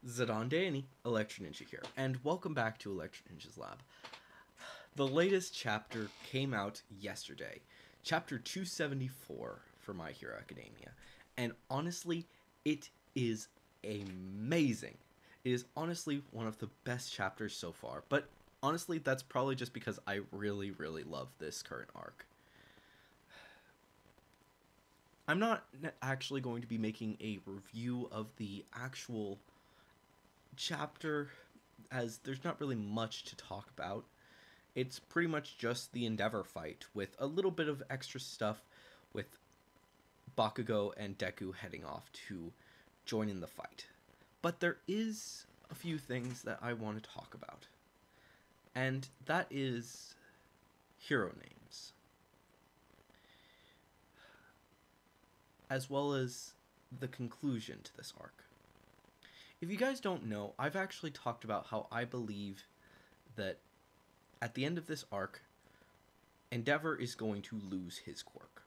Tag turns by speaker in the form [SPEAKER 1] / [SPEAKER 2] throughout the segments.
[SPEAKER 1] Zadon Electro Ninja here, and welcome back to Electro Ninja's Lab. The latest chapter came out yesterday, chapter 274 for My Hero Academia, and honestly, it is amazing. It is honestly one of the best chapters so far, but honestly, that's probably just because I really love this current arc. I'm not actually going to be making a review of the actual chapter, as there's not really much to talk about. It's pretty much just the Endeavor fight with a little bit of extra stuff with Bakugo and Deku heading off to join in the fight. But there is a few things that I want to talk about, and that is hero names, as well as the conclusion to this arc. If you guys don't know, I've actually talked about how I believe that at the end of this arc, Endeavor is going to lose his quirk.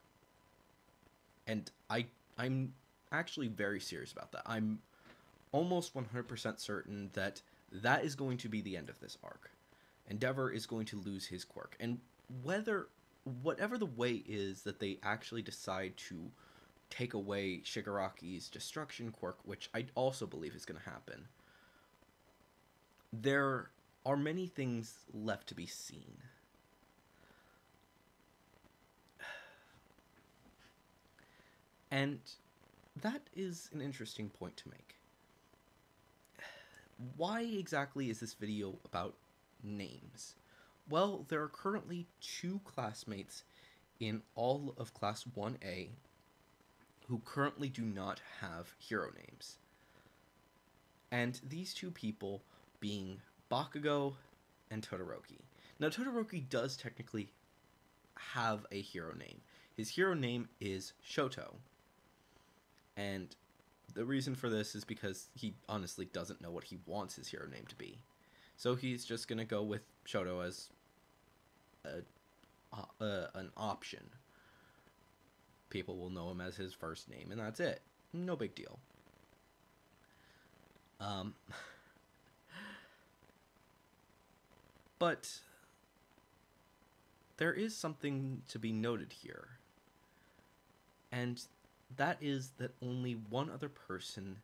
[SPEAKER 1] And I'm actually very serious about that. I'm almost 100% certain that that is going to be the end of this arc. Endeavor is going to lose his quirk. And whatever the way is that they actually decide to take away Shigaraki's destruction quirk, which I also believe is going to happen, there are many things left to be seen. And that is an interesting point to make. Why exactly is this video about names? Well, there are currently 2 classmates in all of Class 1A who currently do not have hero names. And these 2 people being Bakugo and Todoroki. Now, Todoroki does technically have a hero name. His hero name is Shoto. And the reason for this is because he honestly doesn't know what he wants his hero name to be. So he's just going to go with Shoto as an option. People will know him as his first name, and that's it. No big deal. But there is something to be noted here, and that is that only one other person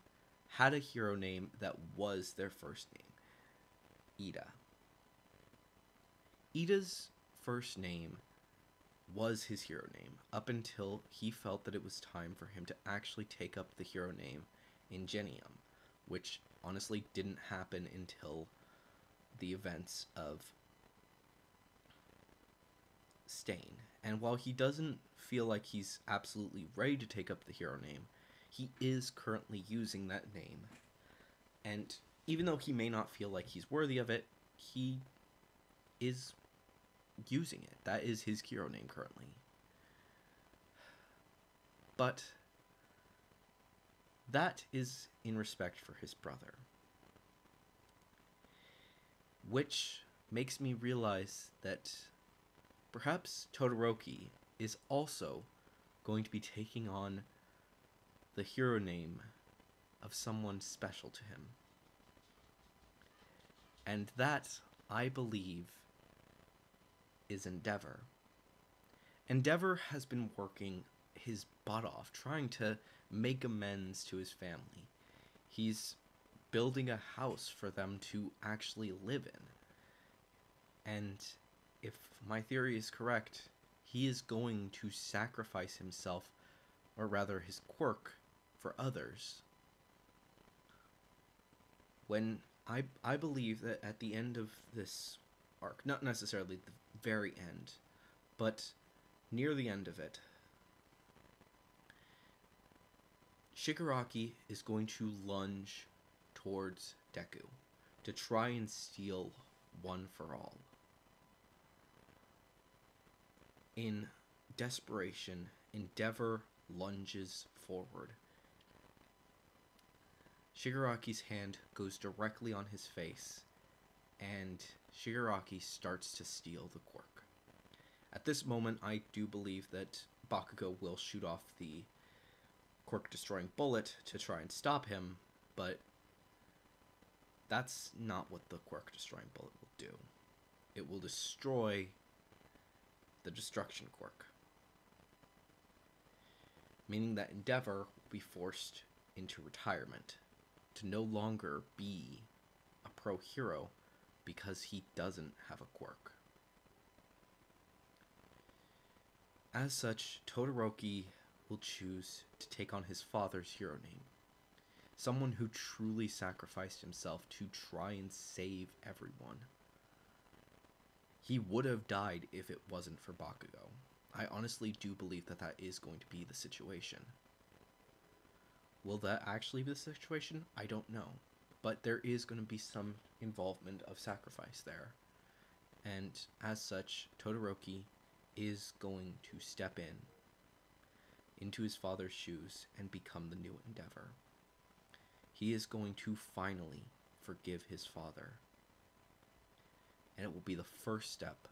[SPEAKER 1] had a hero name that was their first name: Ida. Ida's first name was his hero name up until he felt that it was time for him to actually take up the hero name Ingenium, which honestly didn't happen until the events of Stain. And while he doesn't feel like he's absolutely ready to take up the hero name, he is currently using that name. And even though he may not feel like he's worthy of it, he is using it. That is his hero name currently. But that is in respect for his brother, which makes me realize that perhaps Todoroki is also going to be taking on the hero name of someone special to him. And that, I believe, is Endeavor. Endeavor has been working his butt off trying to make amends to his family. He's building a house for them to actually live in. And if my theory is correct, he is going to sacrifice himself, or rather his quirk, for others. When I believe that at the end of this arc, not necessarily the very end, but near the end of it, Shigaraki is going to lunge towards Deku to try and steal One for All. In desperation, Endeavor lunges forward. Shigaraki's hand goes directly on his face, and Shigaraki starts to steal the quirk. At this moment, I do believe that Bakugo will shoot off the quirk-destroying bullet to try and stop him, but that's not what the quirk destroying bullet will do. It will destroy the destruction quirk, meaning that Endeavor will be forced into retirement to no longer be a pro hero because he doesn't have a quirk. As such, Todoroki will choose to take on his father's hero name, someone who truly sacrificed himself to try and save everyone. He would have died if it wasn't for Bakugo. I honestly do believe that that is going to be the situation. Will that actually be the situation? I don't know. But there is going to be some involvement of sacrifice there. And as such, Todoroki is going to step into his father's shoes and become the new Endeavor. He is going to finally forgive his father. And it will be the first step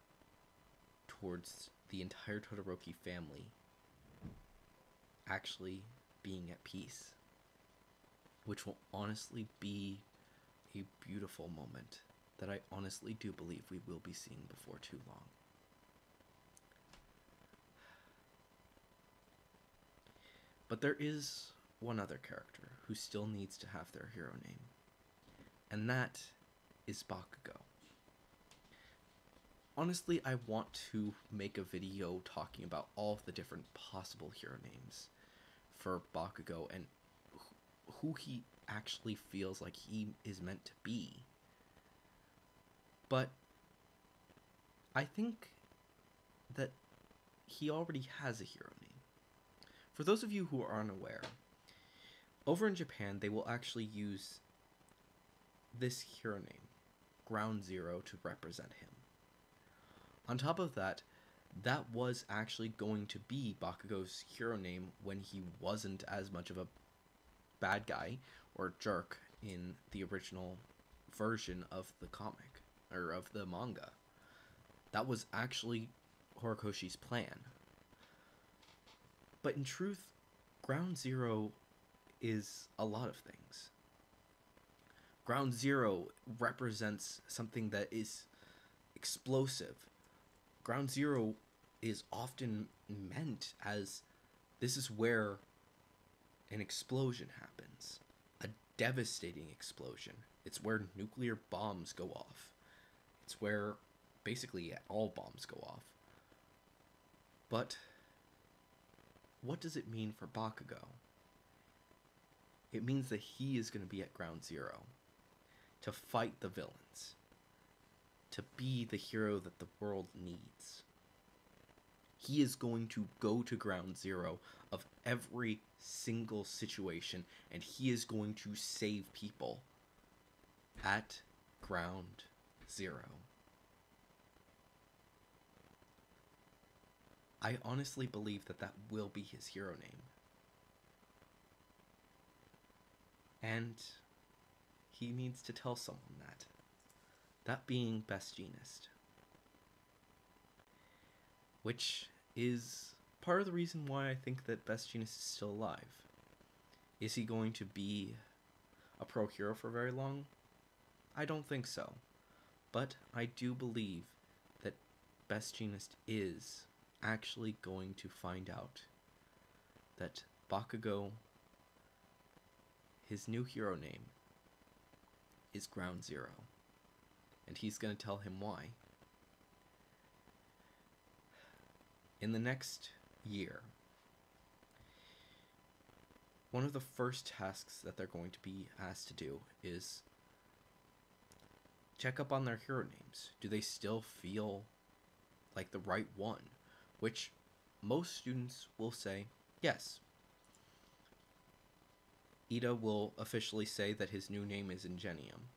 [SPEAKER 1] towards the entire Todoroki family actually being at peace, which will honestly be a beautiful moment that I honestly do believe we will be seeing before too long. But there is one other character who still needs to have their hero name, and that is Bakugo. Honestly, I want to make a video talking about all of the different possible hero names for Bakugo and who he actually feels like he is meant to be. But I think that he already has a hero name. For those of you who are unaware, over in Japan they will actually use this hero name, Ground Zero, to represent him. On top of that, that was actually going to be Bakugo's hero name when he wasn't as much of a bad guy or jerk in the original version of the comic, or of the manga. That was actually Horikoshi's plan. But in truth, Ground Zero is a lot of things. Ground Zero represents something that is explosive. Ground Zero is often meant as this is where an explosion happens. A devastating explosion. It's where nuclear bombs go off. It's where basically all bombs go off. But what does it mean for Bakugo? It means that he is going to be at Ground Zero to fight the villains, to be the hero that the world needs. He is going to go to Ground Zero of every single situation, and he is going to save people at Ground Zero. I honestly believe that that will be his hero name. And he needs to tell someone that. That being Best Jeanist. Which is part of the reason why I think that Best Jeanist is still alive. Is he going to be a pro hero for very long? I don't think so. But I do believe that Best Jeanist is actually going to find out that Bakugo, his new hero name, is Ground Zero. And he's going to tell him why. In the next year, one of the first tasks that they're going to be asked to do is check up on their hero names. Do they still feel like the right one? Which most students will say yes. Ida will officially say that his new name is Ingenium.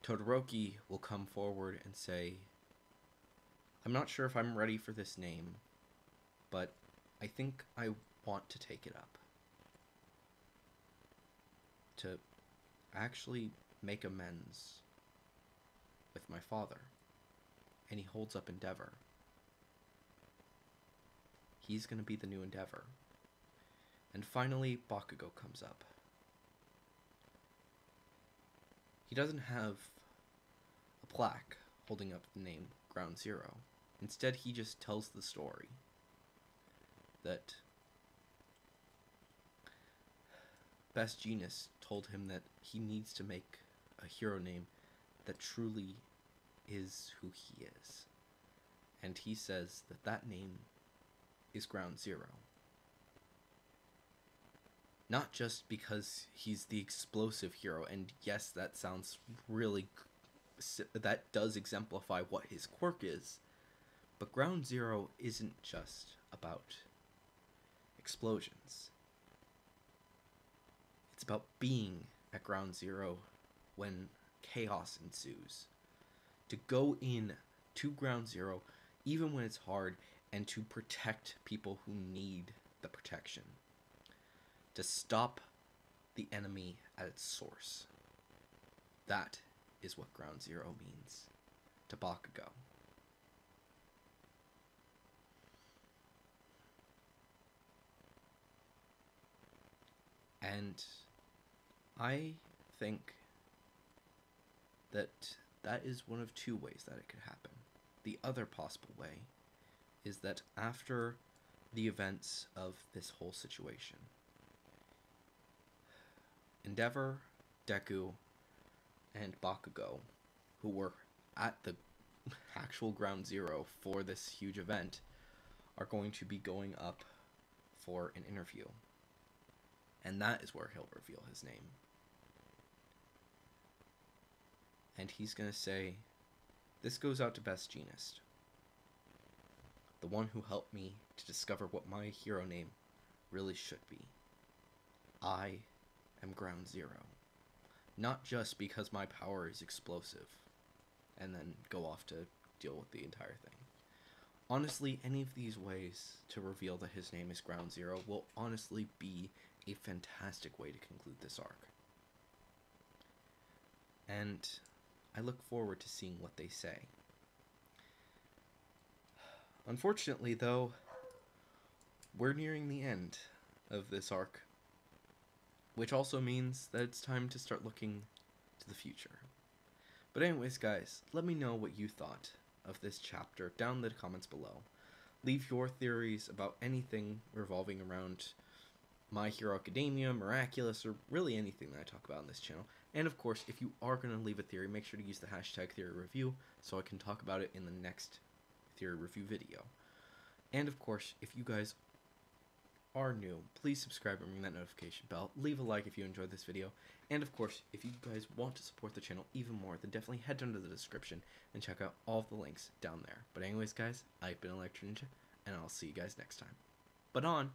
[SPEAKER 1] Todoroki will come forward and say, I'm not sure if I'm ready for this name, but I think I want to take it up. To actually make amends with my father. And he holds up Endeavor. He's going to be the new Endeavor. And finally, Bakugo comes up. he doesn't have a plaque holding up the name Ground Zero. Instead, he just tells the story that Best Genius told him that he needs to make a hero name that truly is who he is. And he says that that name is Ground Zero. Not just because he's the explosive hero, and yes, that sounds really... that does exemplify what his quirk is, but Ground Zero isn't just about explosions. It's about being at Ground Zero when chaos ensues. To go in to Ground Zero, even when it's hard, and to protect people who need the protection. To stop the enemy at its source. That is what Ground Zero means to Bakugo. And I think that that is one of two ways that it could happen. The other possible way is that after the events of this whole situation, Endeavor, Deku, and Bakugo, who were at the actual Ground Zero for this huge event, are going to be going up for an interview. And that is where he'll reveal his name. And he's going to say, "This goes out to Best Genist, the one who helped me to discover what my hero name really should be. I am Ground Zero. Not just because my power is explosive," and then go off to deal with the entire thing. Honestly, any of these ways to reveal that his name is Ground Zero will honestly be a fantastic way to conclude this arc. And I look forward to seeing what they say. Unfortunately, though, we're nearing the end of this arc, which also means that it's time to start looking to the future. But anyways, guys, let me know what you thought of this chapter down in the comments below. Leave your theories about anything revolving around My Hero Academia, Miraculous, or really anything that I talk about on this channel. And of course, if you are going to leave a theory, make sure to use the hashtag theory review so I can talk about it in the next theory review video. And of course, if you guys are new, please subscribe and ring that notification bell. Leave a like if you enjoyed this video. And of course, if you guys want to support the channel even more, then definitely head down to the description and check out all of the links down there. But anyways, guys, I've been Electro Ninja, and I'll see you guys next time. But on!